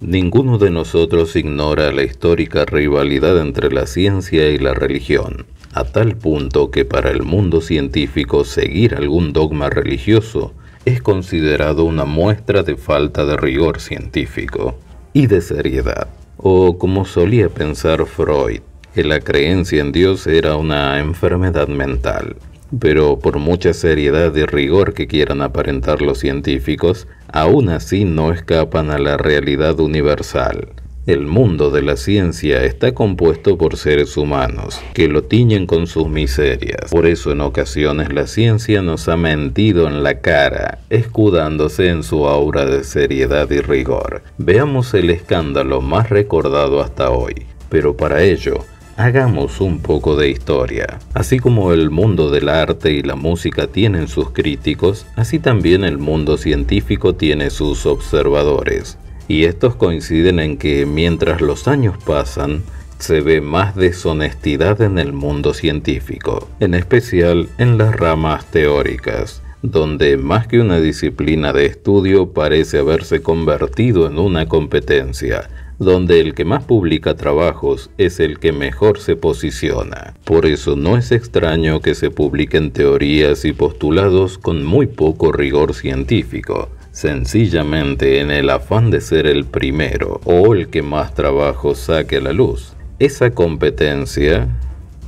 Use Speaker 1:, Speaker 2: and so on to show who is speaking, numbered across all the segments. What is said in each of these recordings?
Speaker 1: Ninguno de nosotros ignora la histórica rivalidad entre la ciencia y la religión, a tal punto que para el mundo científico seguir algún dogma religioso es considerado una muestra de falta de rigor científico y de seriedad. O como solía pensar Freud, que la creencia en Dios era una enfermedad mental. Pero por mucha seriedad y rigor que quieran aparentar los científicos, aún así no escapan a la realidad universal. El mundo de la ciencia está compuesto por seres humanos, que lo tiñen con sus miserias. Por eso en ocasiones la ciencia nos ha mentido en la cara, escudándose en su aura de seriedad y rigor. Veamos el escándalo más recordado hasta hoy, pero para ello, hagamos un poco de historia. Así como el mundo del arte y la música tienen sus críticos, así también el mundo científico tiene sus observadores. Y estos coinciden en que mientras los años pasan, se ve más deshonestidad en el mundo científico, en especial en las ramas teóricas, donde más que una disciplina de estudio parece haberse convertido en una competencia, donde el que más publica trabajos es el que mejor se posiciona. Por eso no es extraño que se publiquen teorías y postulados con muy poco rigor científico, sencillamente en el afán de ser el primero o el que más trabajo saque a la luz. Esa competencia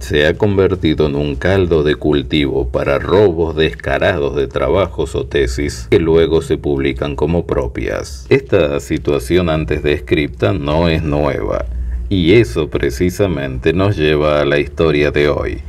Speaker 1: se ha convertido en un caldo de cultivo para robos descarados de trabajos o tesis que luego se publican como propias. Esta situación antes descripta no es nueva, y eso precisamente nos lleva a la historia de hoy.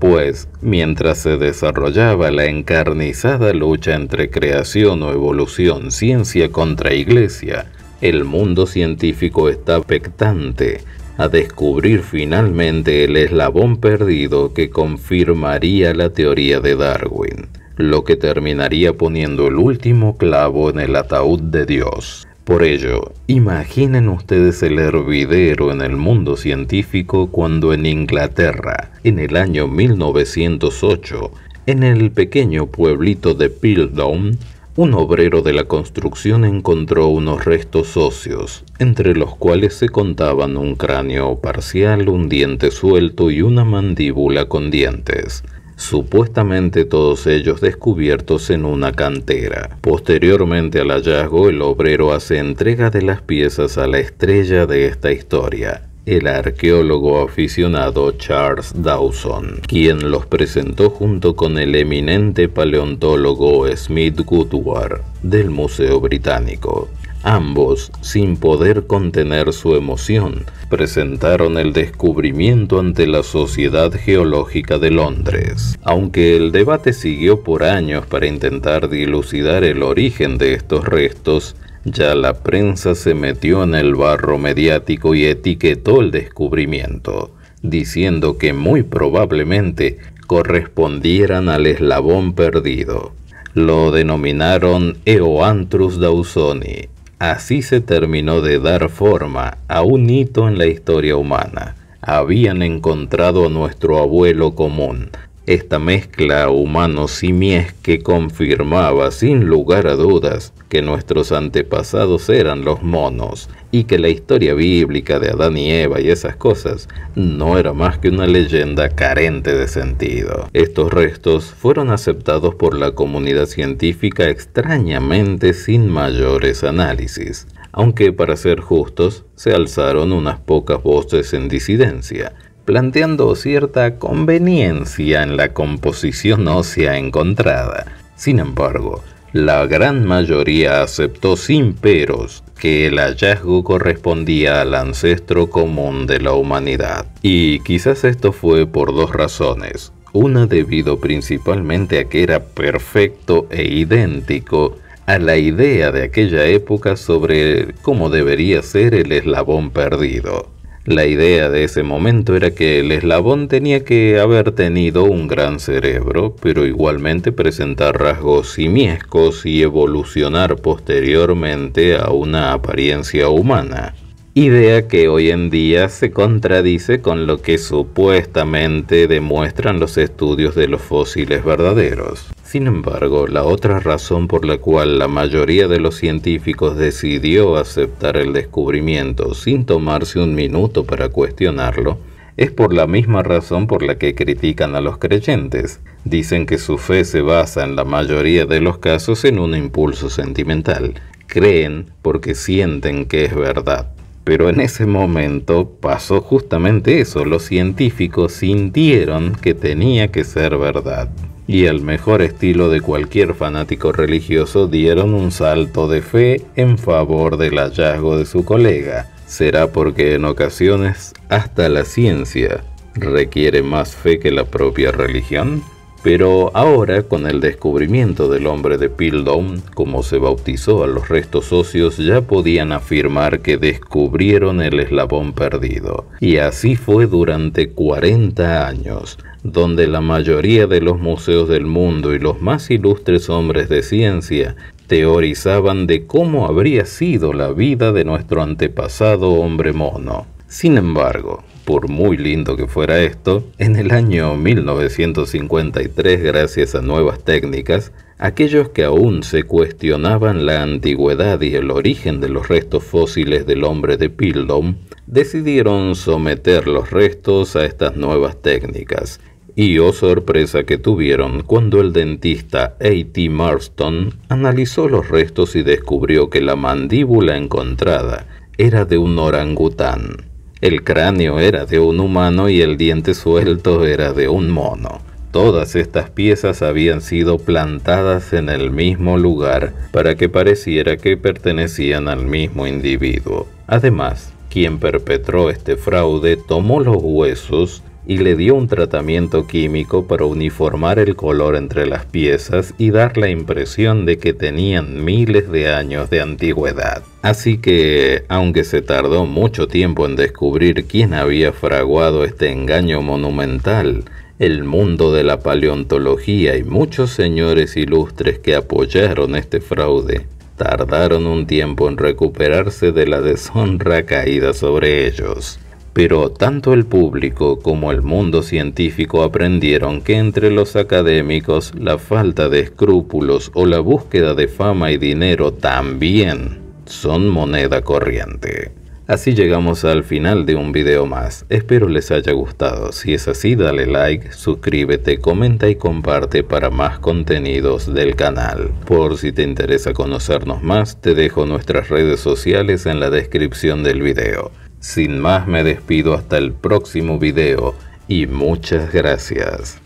Speaker 1: Pues, mientras se desarrollaba la encarnizada lucha entre creación o evolución, ciencia contra iglesia, el mundo científico está expectante a descubrir finalmente el eslabón perdido que confirmaría la teoría de Darwin, lo que terminaría poniendo el último clavo en el ataúd de Dios. Por ello, imaginen ustedes el hervidero en el mundo científico cuando en Inglaterra, en el año 1908, en el pequeño pueblito de Piltdown, un obrero de la construcción encontró unos restos óseos, entre los cuales se contaban un cráneo parcial, un diente suelto y una mandíbula con dientes, supuestamente todos ellos descubiertos en una cantera. Posteriormente al hallazgo, el obrero hace entrega de las piezas a la estrella de esta historia, el arqueólogo aficionado Charles Dawson, quien los presentó junto con el eminente paleontólogo Smith Goodward del Museo Británico. Ambos, sin poder contener su emoción, presentaron el descubrimiento ante la Sociedad Geológica de Londres. Aunque el debate siguió por años para intentar dilucidar el origen de estos restos, ya la prensa se metió en el barro mediático y etiquetó el descubrimiento, diciendo que muy probablemente correspondieran al eslabón perdido. Lo denominaron Eoantrus dawsoni. Así se terminó de dar forma a un hito en la historia humana. Habían encontrado a nuestro abuelo común, esta mezcla humano-simiesca que confirmaba sin lugar a dudas que nuestros antepasados eran los monos y que la historia bíblica de Adán y Eva y esas cosas no era más que una leyenda carente de sentido. Estos restos fueron aceptados por la comunidad científica extrañamente sin mayores análisis, aunque para ser justos se alzaron unas pocas voces en disidencia, planteando cierta conveniencia en la composición ósea encontrada. Sin embargo, la gran mayoría aceptó sin peros que el hallazgo correspondía al ancestro común de la humanidad. Y quizás esto fue por dos razones. Una debido principalmente a que era perfecto e idéntico a la idea de aquella época sobre cómo debería ser el eslabón perdido. La idea de ese momento era que el eslabón tenía que haber tenido un gran cerebro, pero igualmente presentar rasgos simiescos y evolucionar posteriormente a una apariencia humana. Idea que hoy en día se contradice con lo que supuestamente demuestran los estudios de los fósiles verdaderos. Sin embargo, la otra razón por la cual la mayoría de los científicos decidió aceptar el descubrimiento sin tomarse un minuto para cuestionarlo, es por la misma razón por la que critican a los creyentes. Dicen que su fe se basa en la mayoría de los casos en un impulso sentimental. Creen porque sienten que es verdad. Pero en ese momento pasó justamente eso. Los científicos sintieron que tenía que ser verdad. Y al mejor estilo de cualquier fanático religioso dieron un salto de fe en favor del hallazgo de su colega. ¿Será porque en ocasiones hasta la ciencia requiere más fe que la propia religión? Pero ahora, con el descubrimiento del hombre de Piltdown, como se bautizó a los restos óseos, ya podían afirmar que descubrieron el eslabón perdido. Y así fue durante 40 años, donde la mayoría de los museos del mundo y los más ilustres hombres de ciencia teorizaban de cómo habría sido la vida de nuestro antepasado hombre mono. Sin embargo, por muy lindo que fuera esto, en el año 1953, gracias a nuevas técnicas, aquellos que aún se cuestionaban la antigüedad y el origen de los restos fósiles del hombre de Piltdown, decidieron someter los restos a estas nuevas técnicas. Y oh sorpresa que tuvieron cuando el dentista A.T. Marston analizó los restos y descubrió que la mandíbula encontrada era de un orangután. El cráneo era de un humano y el diente suelto era de un mono. Todas estas piezas habían sido plantadas en el mismo lugar para que pareciera que pertenecían al mismo individuo. Además, quien perpetró este fraude tomó los huesos y le dio un tratamiento químico para uniformar el color entre las piezas y dar la impresión de que tenían miles de años de antigüedad. Así que, aunque se tardó mucho tiempo en descubrir quién había fraguado este engaño monumental, el mundo de la paleontología y muchos señores ilustres que apoyaron este fraude tardaron un tiempo en recuperarse de la deshonra caída sobre ellos. Pero tanto el público como el mundo científico aprendieron que entre los académicos la falta de escrúpulos o la búsqueda de fama y dinero también son moneda corriente. Así llegamos al final de un video más. Espero les haya gustado. Si es así, dale like, suscríbete, comenta y comparte para más contenidos del canal. Por si te interesa conocernos más, te dejo nuestras redes sociales en la descripción del video. Sin más me despido hasta el próximo video y muchas gracias.